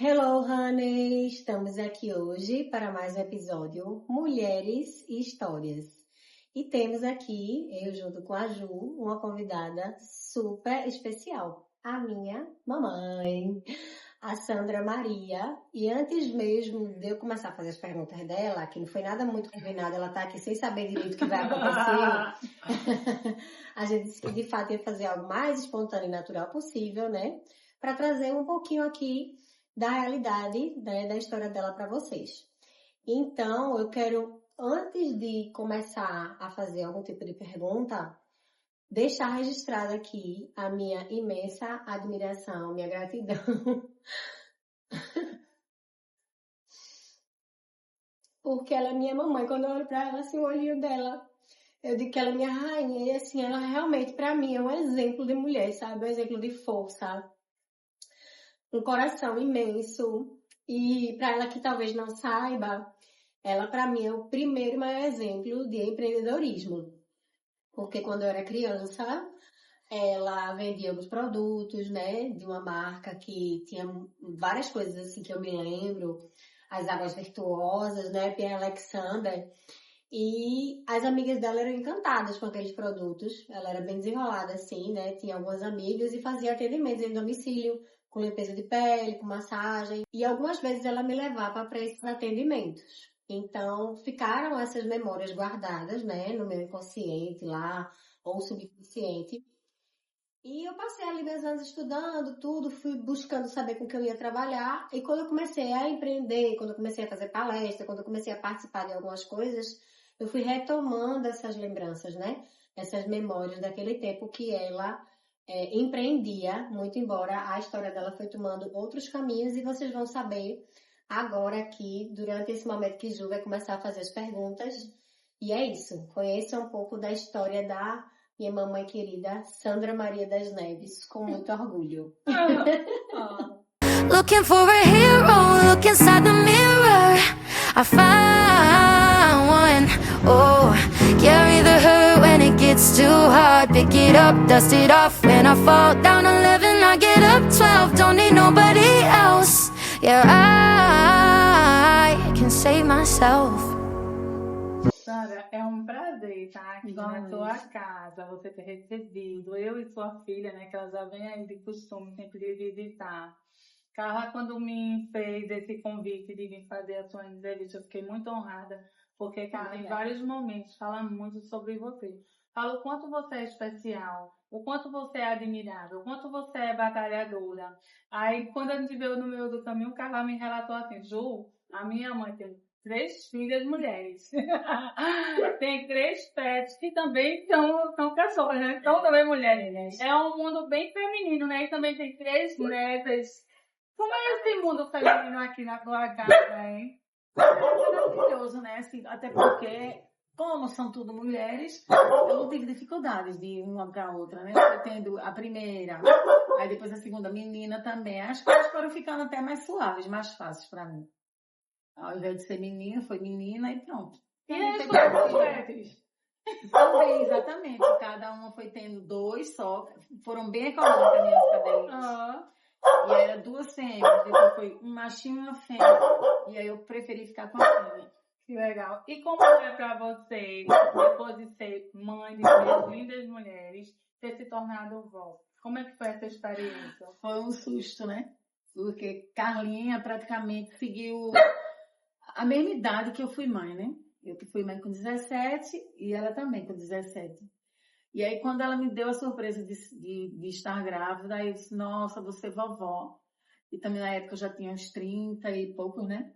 Hello, honey! Estamos aqui hoje para mais um episódio Mulheres e Histórias. E temos aqui, eu junto com a Ju, uma convidada super especial, a minha mamãe, a Sandra Maria. E antes mesmo de eu começar a fazer as perguntas dela, que não foi nada muito combinado, ela tá aqui sem saber direito o que vai acontecer, a gente disse que de fato ia fazer algo mais espontâneo e natural possível, né? Para trazer um pouquinho aqui da realidade, né, da história dela para vocês. Então, eu quero, antes de começar a fazer algum tipo de pergunta, deixar registrado aqui a minha imensa admiração, minha gratidão. Porque ela é minha mamãe. Quando eu olho para ela, assim, o olhinho dela, eu digo que ela é minha rainha. E assim, ela realmente, para mim, é um exemplo de mulher, sabe? Um exemplo de força, um coração imenso. E para ela que talvez não saiba, ela para mim é o primeiro e maior exemplo de empreendedorismo. Porque quando eu era criança, ela vendia alguns produtos, né, de uma marca que tinha várias coisas assim que eu me lembro, as águas virtuosas, né, Pierre Alexander. E as amigas dela eram encantadas com aqueles produtos. Ela era bem desenrolada assim, né, tinha algumas amigas e fazia atendimentos em domicílio, com limpeza de pele, com massagem. E algumas vezes ela me levava para esses atendimentos. Então, ficaram essas memórias guardadas, né, no meu inconsciente lá, ou subconsciente. E eu passei ali meus anos estudando tudo, fui buscando saber com que eu ia trabalhar. E quando eu comecei a empreender, quando eu comecei a fazer palestra, quando eu comecei a participar de algumas coisas, eu fui retomando essas lembranças, né? Essas memórias daquele tempo que ela empreendia, muito embora a história dela foi tomando outros caminhos. E vocês vão saber agora aqui, durante esse momento que Ju vai começar a fazer as perguntas. E é isso, conheça um pouco da história da minha mamãe querida, Sandra Maria das Neves, com muito orgulho. Looking for a hero, look inside the mirror. I found one. Oh, carry the hurt when it gets too hard. Pick it up, dust it off. When I fall down 11, I get up 12. Don't need nobody else. Yeah, I can save myself. Sandra, é um prazer estar aqui na tua casa, você ter recebido, eu e sua filha, né, que ela já vem aí de costume sempre de visitar. Carla, quando me fez esse convite de vir fazer a sua entrevista, eu fiquei muito honrada, porque Carla, em vários momentos, fala muito sobre você. Fala o quanto você é especial, o quanto você é admirável, o quanto você é batalhadora. Aí, quando a gente veio no meio do caminho, Carla me relatou assim, Ju, a minha mãe tem 3 filhas mulheres. Tem 3 pets que também são cachorras, né? São também mulheres. É um mundo bem feminino, né? E também tem 3 netas. Como é esse mundo feminino aqui na tua casa, hein? É maravilhoso, né? Assim, até porque, como são tudo mulheres, eu não tive dificuldades de uma para outra, né? Eu tendo a primeira, aí depois a segunda menina também. As coisas foram ficando até mais suaves, mais fáceis para mim. Ao invés de ser menino, foi menina e pronto. E as suas pets? Também, exatamente. Cada uma foi tendo 2 só. Foram bem econômicas minhas cadelinhas. E era 2 fêmeas. Depois foi um machinho e uma fêmea. E aí eu preferi ficar com a fêmea. Que legal. E como é pra você, depois de ser mãe de 3 lindas mulheres, ter se tornado vó? Como é que foi essa experiência? Foi um susto, né? Porque Carlinha praticamente seguiu a mesma idade que eu fui mãe, né? Eu que fui mãe com 17 e ela também com 17. E aí, quando ela me deu a surpresa de estar grávida, aí eu disse, nossa, você é vovó. E também na época eu já tinha uns 30 e poucos, né?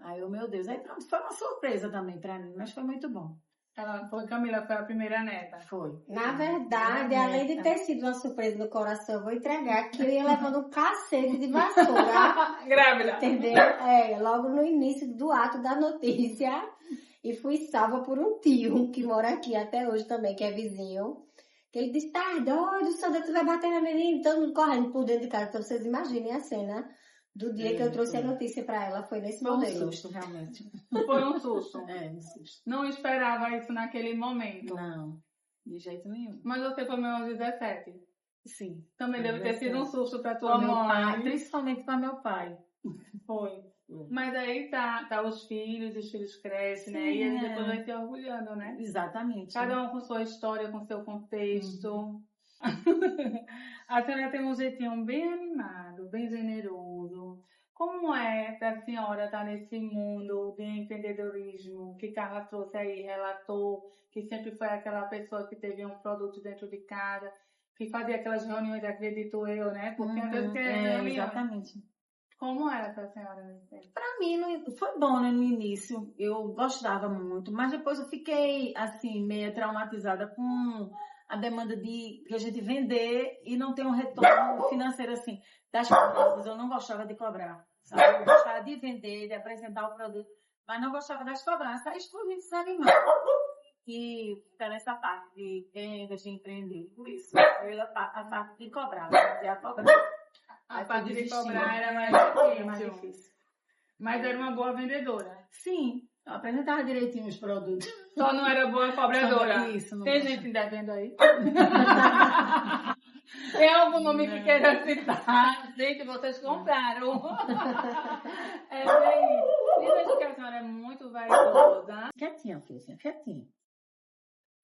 Aí eu, meu Deus. Aí pronto, foi uma surpresa também pra mim, mas foi muito bom. Camila foi a primeira neta. Foi. Na verdade, além de ter sido uma surpresa no coração, eu vou entregar que eu ia levando um cacete de vassoura. Grávida. Entendeu? Logo no início do ato da notícia. E fui salva por um tio que mora aqui até hoje também, que é vizinho. Que ele disse, tá doido, Sandra, tu vai bater na menina. Todo mundo correndo por dentro de casa. Então vocês imaginem a cena do dia que eu trouxe a notícia pra ela. Foi nesse modelo. Foi um susto, realmente. Foi um susto. Um susto. Não esperava isso naquele momento. Não, de jeito nenhum. Mas você foi mãe aos 17? Sim. Também deve ter sido um susto pra tua Meu mãe. pai, principalmente para meu pai. Foi. Mas aí tá os filhos crescem, né? E aí depois vai se orgulhando, né? Exatamente. Cada um com sua história, com seu contexto. A senhora tem um jeitinho bem animado, bem generoso. Como é para a senhora estar nesse mundo de empreendedorismo que Carla trouxe aí, relatou, que sempre foi aquela pessoa que teve um produto dentro de casa, que fazia aquelas reuniões, acredito eu, né? Porque às vezes Exatamente. Como era para a senhora nesse tempo? Pra mim foi bom, né, no início. Eu gostava muito, mas depois eu fiquei, assim, meio traumatizada com a demanda de a gente vender e não ter um retorno financeiro, assim, das cobranças. Eu não gostava de cobrar, sabe? Eu gostava de vender, de apresentar o produto, mas não gostava das cobranças. Aí isso me desanimou. E fica nessa parte de vendas, de empreender. Por isso, a parte de cobrar, fazer a cobrança. A parte de cobrar era mais difícil. Mas era uma boa vendedora. Sim, eu apresentava direitinho os produtos. Só não era boa cobradora. Isso, não Tem gosto. gente devendo aí? Tem algum nome que queira citar? Gente, vocês compraram. É bem. Eu vejo que a senhora é muito vaidosa. Quietinha, filha, quietinha.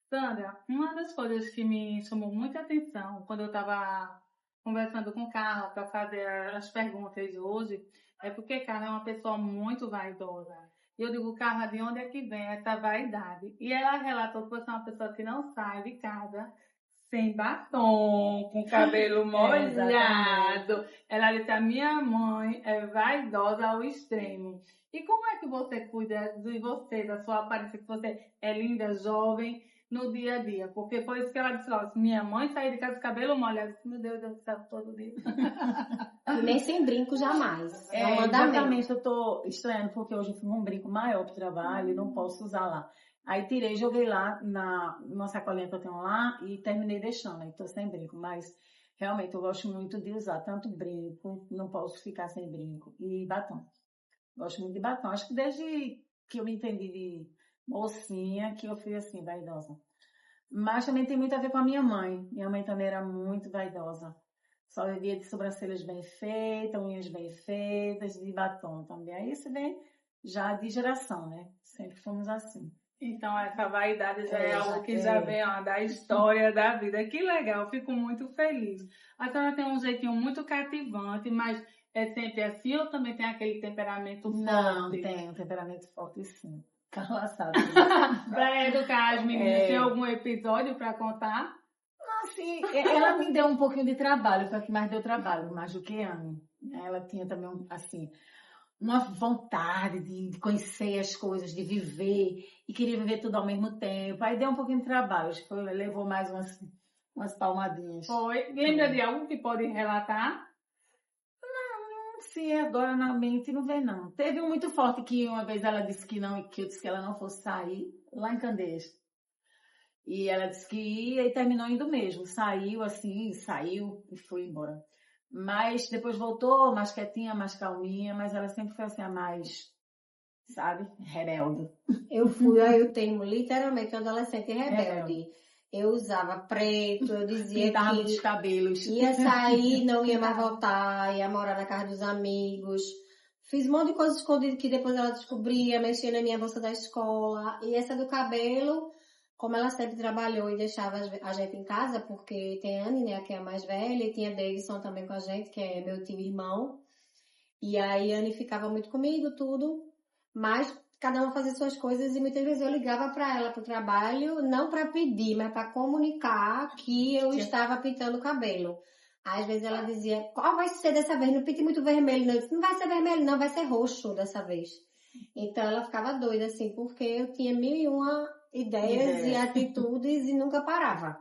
Sandra, uma das coisas que me chamou muita atenção quando eu estava conversando com Carla para fazer as perguntas hoje, é porque Carla é uma pessoa muito vaidosa. E eu digo, Carla, de onde é que vem essa vaidade? E ela relatou que você é uma pessoa que não sai de casa sem batom, com cabelo molhado. Ela disse, a minha mãe é vaidosa ao extremo. E como é que você cuida de você, da sua aparência, que você é linda, jovem, no dia a dia? Porque foi isso que ela disse, ó, minha mãe saiu de casa com cabelo molhado. Meu Deus do céu, todo dia. E nem sem brinco jamais. É um mandamento. Exatamente, eu tô estranhando porque hoje eu fui um brinco maior pro trabalho e não posso usar lá. Aí tirei, joguei lá numa sacolinha que eu tenho lá e terminei deixando. Aí tô sem brinco, mas realmente eu gosto muito de usar tanto brinco, não posso ficar sem brinco, e batom. Gosto muito de batom. Acho que desde que eu me entendi de mocinha que eu fui assim, vaidosa. Mas também tem muito a ver com a minha mãe. Minha mãe também era muito vaidosa. Só vivia de sobrancelhas bem feitas, unhas bem feitas, de batom também. Aí isso vem já de geração, né? Sempre fomos assim. Então, essa vaidade já é algo que já vem ó, da história da vida. Que legal, fico muito feliz. A senhora tem um jeitinho muito cativante, mas é sempre assim ou também tem aquele temperamento forte? Não, tem um temperamento forte sim. Carla sabe. Para educar as meninas, tem algum episódio para contar? Assim, ela me deu um pouquinho de trabalho, foi a que mais deu trabalho, mais do que Anne. Ela tinha também, assim, uma vontade de conhecer as coisas, de viver, e queria viver tudo ao mesmo tempo. Aí deu um pouquinho de trabalho, acho que levou mais umas palmadinhas. Foi. Lembra de algo que pode relatar? Sim, agora na mente não vem não. Teve um muito forte que uma vez ela disse que não, que eu disse que ela não fosse sair, lá em Candeias. E ela disse que ia e terminou indo mesmo. Saiu assim, saiu e foi embora. Mas depois voltou, mais quietinha, mais calminha, mas ela sempre foi assim, a mais, sabe, rebelde. Eu fui, aí eu tenho literalmente uma adolescente rebelde. Eu usava preto, eu dizia Pintava que os cabelos. ia sair, não ia mais voltar, ia morar na casa dos amigos. Fiz um monte de coisa escondida que depois ela descobria, mexia na minha bolsa da escola. E essa do cabelo, como ela sempre trabalhou e deixava a gente em casa, porque tem Anne, né, que é a mais velha, e tinha Davidson também com a gente, que é meu tio irmão. E aí Anne ficava muito comigo, tudo. Mas cada uma fazia suas coisas e muitas vezes eu ligava para ela pro trabalho, não para pedir, mas para comunicar que eu estava pintando o cabelo. Às vezes ela dizia, qual vai ser dessa vez? Não pinte muito vermelho, não. Eu disse, não vai ser vermelho, não, vai ser roxo dessa vez. Então ela ficava doida, assim, porque eu tinha 1001 ideias e atitudes e nunca parava.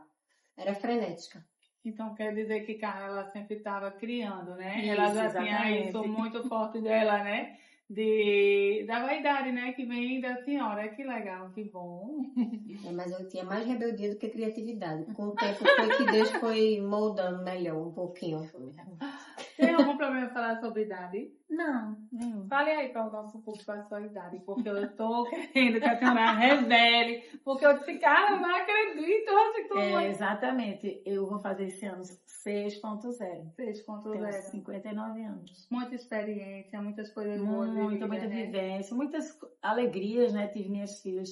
Era frenética. Então quer dizer que Carla sempre estava criando, né? Isso, Ela já exatamente. tinha isso muito forte dela, né? da vaidade, né? Que vem da senhora. Que legal, que bom. Mas eu tinha mais rebeldia do que criatividade. Com o tempo foi que Deus foi moldando melhor um pouquinho. Tem algum problema falar sobre idade? Não, nenhum. Fale aí para o nosso público a sua idade, porque eu estou querendo que a senhora revele, porque eu disse, cara, eu não acredito, Exatamente, eu vou fazer esse ano 6.0. 6.0. Tenho 59 anos. Muita experiência, muitas coisas boas. Muita vivência, muitas alegrias, né? Tive minhas filhas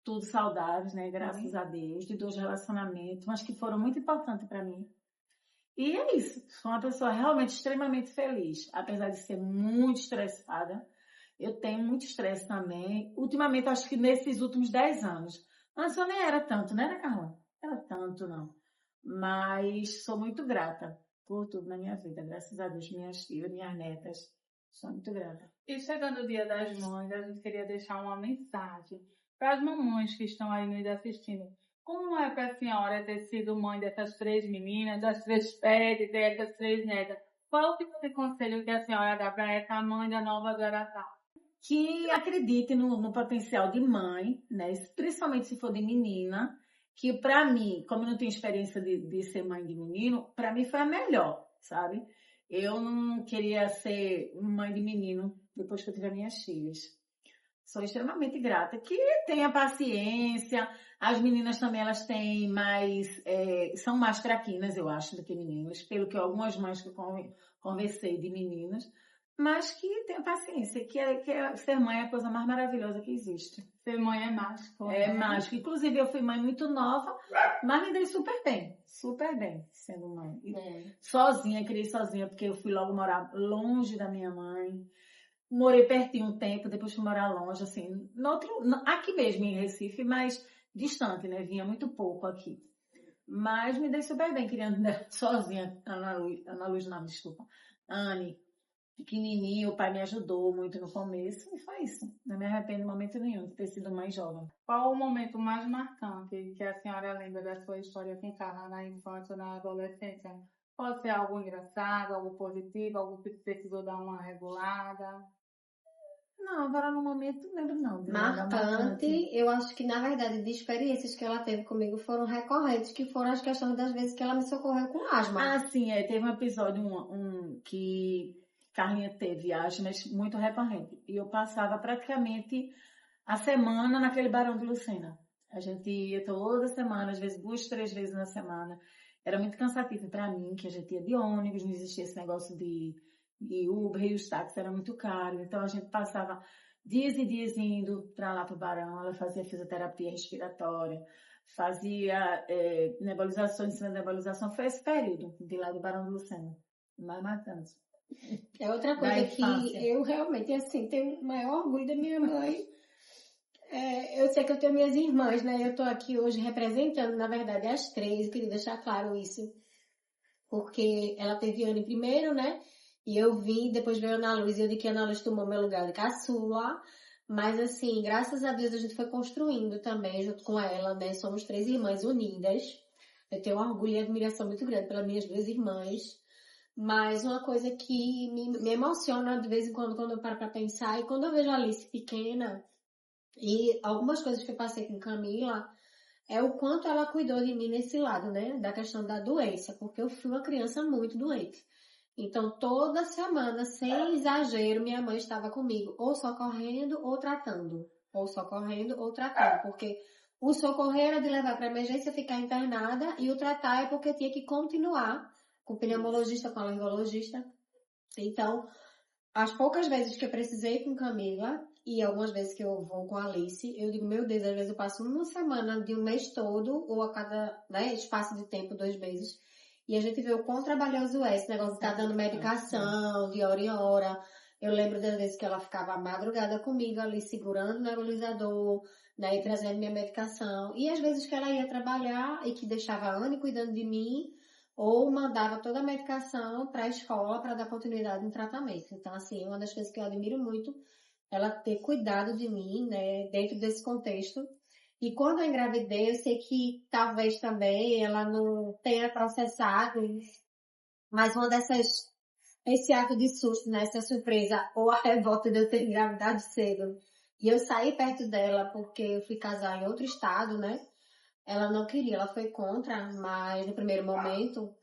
tudo saudáveis, né? Graças a Deus, de 2 relacionamentos, mas que foram muito importantes para mim. E é isso, sou uma pessoa realmente extremamente feliz, apesar de ser muito estressada. Eu tenho muito estresse também. Ultimamente, acho que nesses últimos 10 anos. Antes eu nem era tanto, né, Carla? Não era tanto, não. Mas sou muito grata por tudo na minha vida. Graças a Deus, minhas filhas, minhas netas. Sou muito grata. E chegando o Dia das Mães, a gente queria deixar uma mensagem para as mamães que estão aí nos assistindo. Como é para a senhora ter sido mãe dessas 3 meninas, das 3 pets, das 3 netas? Qual o tipo de conselho que a senhora dá para essa mãe da nova geração? Que acredite no potencial de mãe, né? Principalmente se for de menina, que para mim, como eu não tenho experiência de ser mãe de menino, para mim foi a melhor, sabe? Eu não queria ser mãe de menino depois que eu tive minhas filhas. Sou extremamente grata. Que tenha paciência. As meninas também, elas têm mais... são mais traquinas, eu acho, do que meninos. Pelo que algumas mães que eu conversei de meninas. Mas que tenha paciência. Que ser mãe é a coisa mais maravilhosa que existe. Ser mãe é mágico. É mágico. Inclusive, eu fui mãe muito nova, mas me dei super bem. Super bem sendo mãe. Sozinha, criei sozinha, porque eu fui logo morar longe da minha mãe. Morei pertinho um tempo, depois fui morar longe, assim, aqui mesmo em Recife, mas distante, né? Vinha muito pouco aqui. Mas me dei super bem criando sozinha, Ana Luz, não, desculpa. Anne, pequenininha, o pai me ajudou muito no começo, e foi isso. Não me arrependo de momento nenhum de ter sido mãe jovem. Qual o momento mais marcante que a senhora lembra da sua história com Carla na infância ou na adolescência? Pode ser algo engraçado, algo positivo, algo que precisou dar uma regulada? Não, agora no momento não lembro não. Marcante, eu acho que na verdade de experiências que ela teve comigo foram recorrentes, que foram as questões das vezes que ela me socorreu com asma. Ah, sim, teve um episódio que Carlinha teve asma muito recorrente. E eu passava praticamente a semana naquele Barão de Lucena. A gente ia toda semana, às vezes 2, 3 vezes na semana. Era muito cansativo para mim, que a gente ia de ônibus, não existia esse negócio de Uber, e os táxis eram muito caros. Então a gente passava dias e dias indo para lá pro Barão. Ela fazia fisioterapia respiratória, fazia nebulização, ensino de nebulização. Foi esse período de lá do Barão do Lucena. Mais marcante. É outra coisa que eu realmente, assim, tenho o maior orgulho da minha mãe. Eu sei que eu tenho minhas irmãs, né? Eu tô aqui hoje representando, na verdade, as 3. Eu queria deixar claro isso. Porque ela teve Anne primeiro, né? E eu vim, depois veio a Ana Luz, e eu disse que a Ana Luz tomou meu lugar de caçula. Mas, assim, graças a Deus a gente foi construindo também, junto com ela, né? Somos 3 irmãs unidas. Eu tenho um orgulho e admiração muito grande pelas minhas 2 irmãs. Mas uma coisa que me emociona de vez em quando eu paro pra pensar, e quando eu vejo a Alice pequena, e algumas coisas que eu passei com Camila, é o quanto ela cuidou de mim nesse lado, né? Da questão da doença, porque eu fui uma criança muito doente. Então, toda semana, sem exagero, minha mãe estava comigo, ou socorrendo ou tratando. Ou socorrendo ou tratando, porque o socorrer era de levar para emergência, ficar internada, e o tratar é porque tinha que continuar com o pneumologista, com o alergologista. Então, as poucas vezes que eu precisei com Camila, e algumas vezes que eu vou com a Alice, eu digo, meu Deus, às vezes eu passo uma semana de um mês todo, ou a cada espaço de tempo, 2 meses, e a gente vê o quão trabalhoso é esse negócio de estar dando medicação de hora em hora. Eu lembro das vezes que ela ficava à madrugada comigo ali, segurando o nebulizador, né, e trazendo minha medicação. E às vezes que ela ia trabalhar e que deixava a Anne cuidando de mim, ou mandava toda a medicação para a escola para dar continuidade no tratamento. Então, assim, uma das coisas que eu admiro muito, ela ter cuidado de mim, né, dentro desse contexto. E quando eu engravidei, eu sei que talvez também ela não tenha processado, mas uma dessas esse ato de susto, né? Essa surpresa ou a revolta de eu ter engravidado cedo. E eu saí perto dela porque eu fui casar em outro estado, né? Ela não queria, ela foi contra, mas no primeiro momento,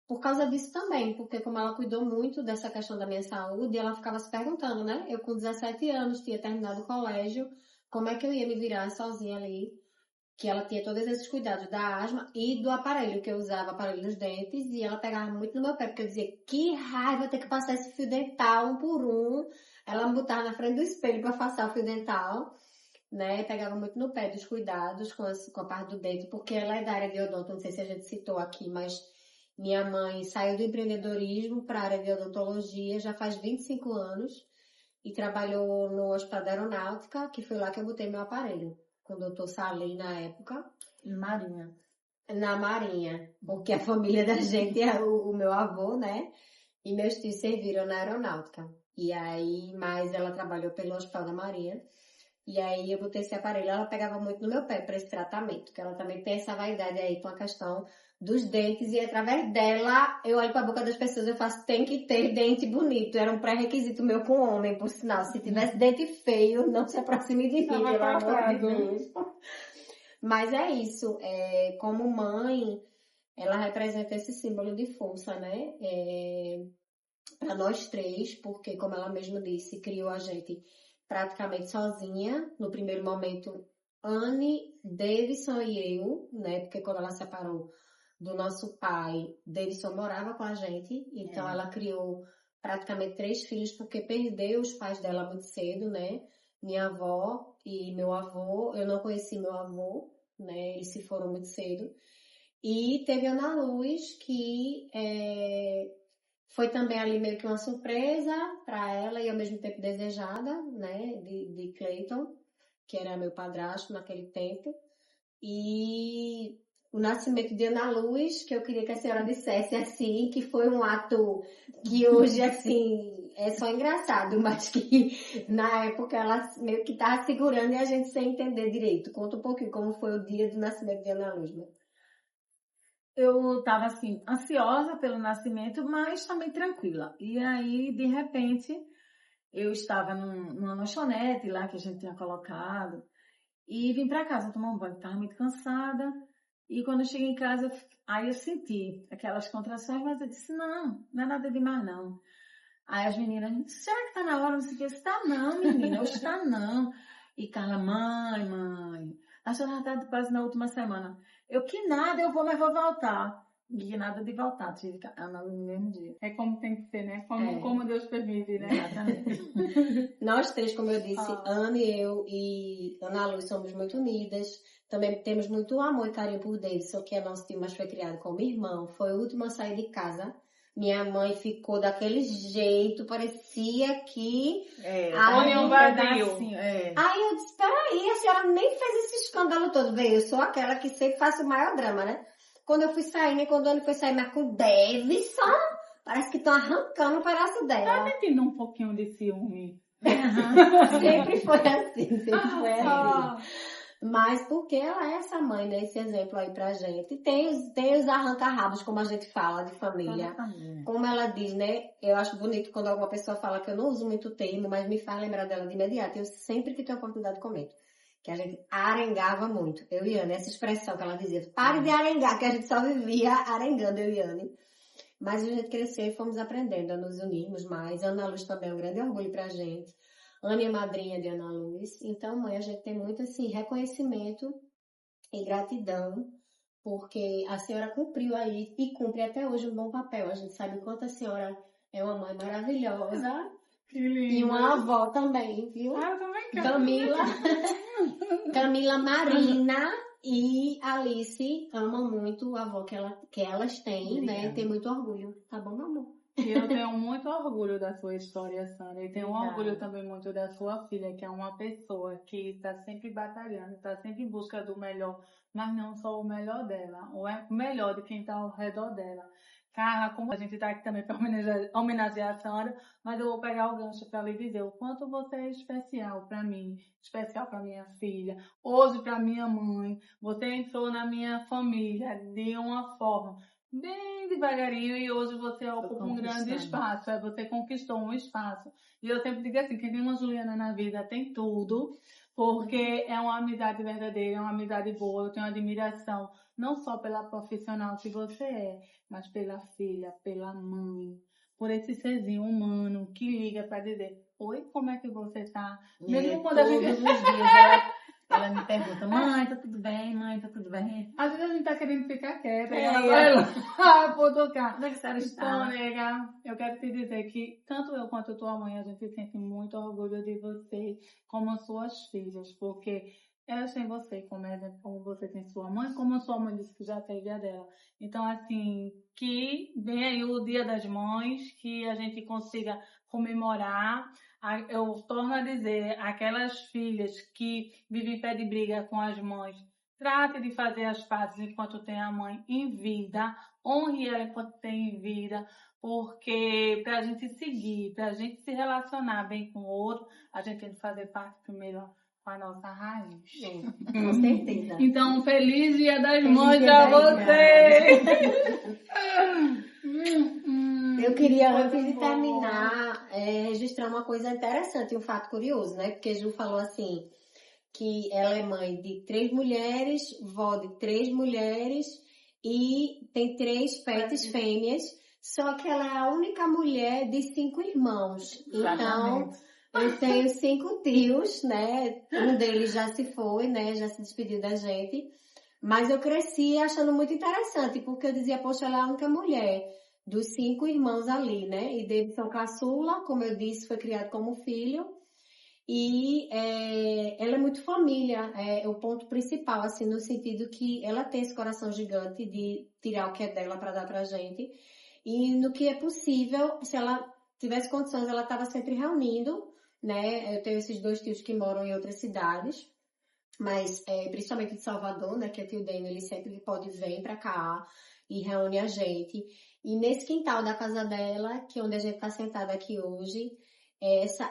por causa disso também, porque como ela cuidou muito dessa questão da minha saúde, ela ficava se perguntando, né? Eu com 17 anos tinha terminado o colégio, como é que eu ia me virar sozinha ali? Que ela tinha todos esses cuidados da asma e do aparelho, que eu usava aparelho nos dentes, e ela pegava muito no meu pé, porque eu dizia, que raiva ter que passar esse fio dental um por um. Ela me botava na frente do espelho para passar o fio dental, né? Pegava muito no pé dos cuidados com a parte do dente, porque ela é da área de odonto, não sei se a gente citou aqui, mas minha mãe saiu do empreendedorismo para a área de odontologia já faz 25 anos e trabalhou no Hospital da Aeronáutica, que foi lá que eu botei meu aparelho, com o doutor Salim na época, Marinha. na Marinha, porque a família da gente é o meu avô, né? E meus tios serviram na Aeronáutica. E aí, mas ela trabalhou pelo Hospital da Marinha. E aí eu botei esse aparelho, ela pegava muito no meu pé para esse tratamento, que ela também tem essa vaidade aí com a questão dos dentes, e através dela eu olho para a boca das pessoas e eu faço, tem que ter dente bonito. Era um pré-requisito meu com homem, por sinal. Se tivesse dente feio, não se aproxime de mim, Tava pelo amor de cortado. Deus. Mas é isso, como mãe, ela representa esse símbolo de força, né? Para nós três, porque como ela mesma disse, criou a gente praticamente sozinha. No primeiro momento, Anne, Davidson e eu, né? Porque quando ela separou do nosso pai, Davidson morava com a gente, então ela criou praticamente 3 filhos, porque perdeu os pais dela muito cedo, né? Minha avó e meu avô, eu não conheci meu avô, né? Eles se foram muito cedo. E teve a Ana Luz, que foi também ali meio que uma surpresa para ela e ao mesmo tempo desejada, né? De Clayton, que era meu padrasto naquele tempo. E o nascimento de Ana Luz, que eu queria que a senhora dissesse assim, que foi um ato que hoje, assim, é só engraçado, mas que na época ela meio que estava segurando e a gente sem entender direito. Conta um pouquinho como foi o dia do nascimento de Ana Luz, né? Eu estava assim, ansiosa pelo nascimento, mas também tranquila. E aí, de repente, eu estava numa lanchonete lá que a gente tinha colocado e vim para casa tomar um banho, estava muito cansada. E quando eu cheguei em casa, aí eu senti aquelas contrações, mas eu disse, não é nada demais não. Aí as meninas, será que tá na hora? Não sei o que. Está não, menina, hoje está não. E Carla, mãe, a senhora tá quase na última semana. Eu que nada, eu vou, mas vou voltar. E nada de voltar, tive que Ana no mesmo dia. É como tem que ser, né? Como Deus permite, né? Exatamente. Nós três, como eu disse, Ana e eu e Ana Luz somos muito unidas. Também temos muito amor e carinho por Davidson, que é nosso tio, mas foi criado como irmão. Foi o último a sair de casa. Minha mãe ficou daquele jeito, parecia que... Olha um vazio. Aí eu disse, peraí, a senhora nem fez esse escândalo todo. Veio, eu sou aquela que sempre faço o maior drama, né? Quando eu fui sair, né? Quando ele foi sair, mas com Davidson, parece que estão arrancando o pedaço dela. Tá sentindo um pouquinho de ciúme. Sempre foi assim, sempre foi assim. Mas porque ela é essa mãe, né? Esse exemplo aí pra gente. Tem os arranca-rabos, como a gente fala, de família. Como ela diz, né? Eu acho bonito quando alguma pessoa fala, que eu não uso muito o termo, mas me faz lembrar dela de imediato. Eu sempre que tenho oportunidade comento. Que a gente arengava muito. Eu e Anne, essa expressão que ela dizia, pare de arengar, que a gente só vivia arengando, eu e Anne. Mas a gente cresceu e fomos aprendendo a nos unirmos mais. Ana Luz também é um grande orgulho pra gente. Anne é madrinha de Ana Luz. Então, mãe, a gente tem muito, assim, reconhecimento e gratidão, porque a senhora cumpriu aí e cumpre até hoje um bom papel. A gente sabe o quanto a senhora é uma mãe maravilhosa. Que lindo. E uma avó também, viu? Eu também quero. Camila Marina e Alice amam muito a avó que elas têm, né? E tem muito orgulho. Tá bom, meu amor? E eu tenho muito orgulho da sua história, Sandra. E tenho orgulho também muito da sua filha, que é uma pessoa que está sempre batalhando, está sempre em busca do melhor, mas não só o melhor dela, ou é o melhor de quem está ao redor dela. Carla, como a gente está aqui também para homenagear a Sandra, mas eu vou pegar o gancho para lhe dizer o quanto você é especial para mim, especial para minha filha, hoje para minha mãe. Você entrou na minha família de uma forma bem devagarinho, e hoje você ocupa um grande espaço, você conquistou um espaço. E eu sempre digo assim, quem tem uma Juliana na vida tem tudo, porque é uma amizade verdadeira, é uma amizade boa, eu tenho admiração, não só pela profissional que você é, mas pela filha, pela mãe, por esse serzinho humano que liga para dizer, oi, como é que você tá? Mesmo quando a Todos gente... os dias ela me pergunta, mãe, tá tudo bem? Mãe, tá tudo bem? Às vezes a gente tá querendo ficar quieta, e É, ela vai lá, pô, tocar. Como é que a senhora Então, está? nega, eu quero te dizer que tanto eu quanto tua mãe, a gente sente muito orgulho de você, como suas filhas, porque elas têm você como exemplo, como você tem sua mãe, como a sua mãe disse que já teve a dela. Então, assim, que venha aí o Dia das Mães, que a gente consiga comemorar. Eu torno a dizer, aquelas filhas que vivem em pé de briga com as mães, trate de fazer as pazes enquanto tem a mãe em vida, honre ela enquanto tem em vida, porque para a gente seguir, para a gente se relacionar bem com o outro, a gente tem que fazer parte primeiro com a nossa raiz. Com certeza. Então, feliz Dia das Feliz Mães Dia a das vocês! Eu queria, antes de terminar, registrar uma coisa interessante, um fato curioso, né? Porque Ju falou assim, que ela é mãe de 3 mulheres, vó de 3 mulheres e tem 3 pets fêmeas, só que ela é a única mulher de 5 irmãos. Então, eu tenho 5 tios, né? Um deles já se foi, né? Já se despediu da gente. Mas eu cresci achando muito interessante, porque eu dizia, poxa, ela é a única mulher dos 5 irmãos ali, né? E Davidson caçula, como eu disse, foi criado como filho. E ela é muito família, é o ponto principal, assim, no sentido que ela tem esse coração gigante de tirar o que é dela para dar pra gente. E no que é possível, se ela tivesse condições, ela estava sempre reunindo, né? Eu tenho esses 2 tios que moram em outras cidades, mas principalmente de Salvador, né? Que é tio Daniel, ele sempre pode vir pra cá e reúne a gente. E nesse quintal da casa dela, que é onde a gente tá sentada aqui hoje,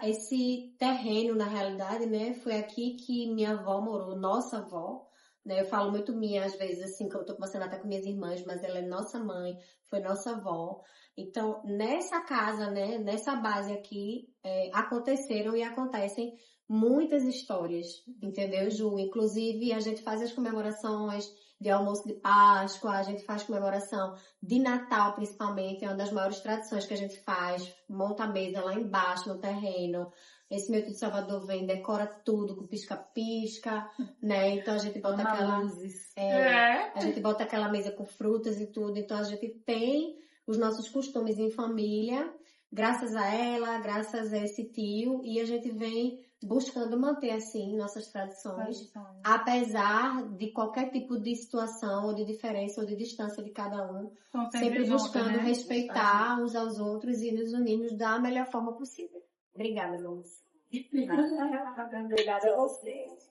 esse terreno, na realidade, né, foi aqui que minha avó morou, nossa avó, né, eu falo muito minha, às vezes, assim, que eu tô conversando até com minhas irmãs, mas ela é nossa mãe, foi nossa avó. Então, nessa casa, né, nessa base aqui, aconteceram e acontecem muitas histórias, entendeu, Ju? Inclusive, a gente faz as comemorações de almoço de Páscoa, a gente faz comemoração de Natal, principalmente, é uma das maiores tradições que a gente faz. Monta a mesa lá embaixo, no terreno. Esse meu tio de Salvador vem, decora tudo com pisca-pisca, né? Então a gente bota a gente bota aquela mesa com frutas e tudo. Então a gente tem os nossos costumes em família, graças a ela, graças a esse tio, e a gente vem buscando manter assim nossas tradições, apesar de qualquer tipo de situação, ou de diferença, ou de distância de cada um, sempre buscando respeitar uns aos outros e nos unirmos da melhor forma possível. Obrigada, Luz. Obrigada a vocês.